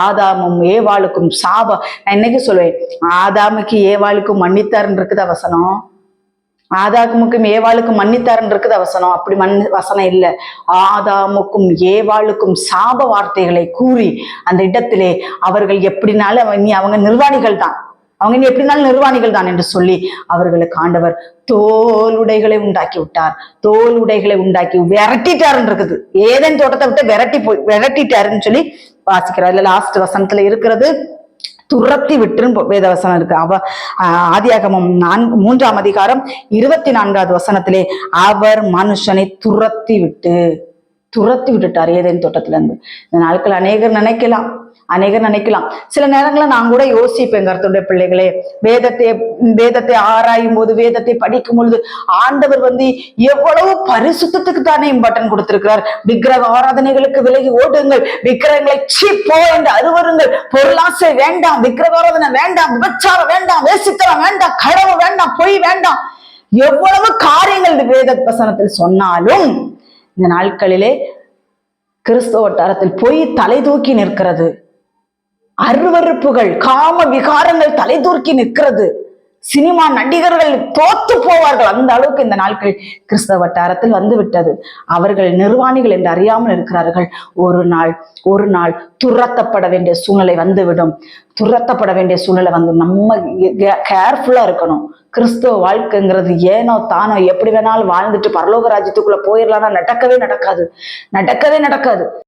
ஆதாமும் ஏவாளுக்கும் சாபம். நான் இன்னைக்கு சொல்லுவேன், ஆதாமுக்கு ஏவாளுக்கும் மன்னித்தாருன்னு இருக்குதா வசனம்? ஆதாமுக்கும் ஏவாளுக்கும் மன்னித்தாருன்னு இருக்குதா வசனம்? அப்படி வசனம் இல்லை. ஆதாமுக்கும் ஏவாளுக்கும் சாப வார்த்தைகளை கூறி அந்த இடத்திலே அவர்கள் எப்படினாலும் அவங்க நிர்வாணிகள் தான், அவங்க இனி எப்படினாலும் நிர்வாணிகள் தான் என்று சொல்லி அவர்களுக்கு ஆண்டவர் தோல் உடைகளை உண்டாக்கி விட்டார். தோல் உடைகளை உண்டாக்கி விரட்டிட்டாருன்னு இருக்குது. ஏதேன் தோட்டத்தை விட்டு விரட்டிட்டாருன்னு சொல்லி வாசிக்கிறார். இல்ல லாஸ்ட் வசனத்துல இருக்கிறது துரத்தி விட்டுன்னு வேதவசனம் இருக்கு. ஆதியாகமம் 3ஆம் அதிகாரம் 24வது வசனத்திலே அவர் மனுஷனை துரத்தி விட்டுட்டார் ஏதேன் தோட்டத்துல இருந்து. இந்த நாட்கள் அநேகர் நினைக்கலாம். சில நேரங்களில் நான் கூட யோசிப்பேன், கர்த்தருடைய பிள்ளைகளே, வேதத்தை ஆராயும் போது, வேதத்தை படிக்கும் பொழுது ஆண்டவர் எவ்வளவு பரிசுத்தத்துக்கு தானே இம்பார்ட்டன் கொடுத்திருக்கிறார். விக்கிரக ஆராதனைகளுக்கு விலகி ஓடுங்கள், விக்கிரகங்களை சீப்போ என்று அருவருங்கள், பொருளாசை வேண்டாம், விக்கிரக ஆராதனை வேண்டாம், விபச்சாரம் வேண்டாம், வேசித்தனம் வேண்டாம், களவு வேண்டாம், பொய் வேண்டாம், எவ்வளவு காரியங்கள் இந்த வேத வசனத்தில் சொன்னாலும் இந்த நாட்களிலே கிறிஸ்தவ வட்டாரத்தில் பொய் தலை தூக்கி நிற்கிறது. அருவருப்புகள், காம விகாரங்கள் தலை தூக்கி நிற்கிறது. சினிமா நடிகர்கள் தோத்து போவார்கள். அந்த அளவுக்கு இந்த நாட்கள் கிறிஸ்தவ வட்டாரத்தில் வந்து விட்டது. அவர்கள் நிர்வாணிகள் என்று அறியாமல் இருக்கிறார்கள். ஒரு நாள் துரத்தப்பட வேண்டிய சூழ்நிலை வந்துவிடும். துரத்தப்பட வேண்டிய சூழ்நிலை நம்ம கேர்ஃபுல்லா இருக்கணும். கிறிஸ்தவ வாழ்க்கைங்கிறது ஏனோ தானோ எப்படி வேணாலும் வாழ்ந்துட்டு பரலோக ராஜ்யத்துக்குள்ள போயிடலாம்னா நடக்கவே நடக்காது.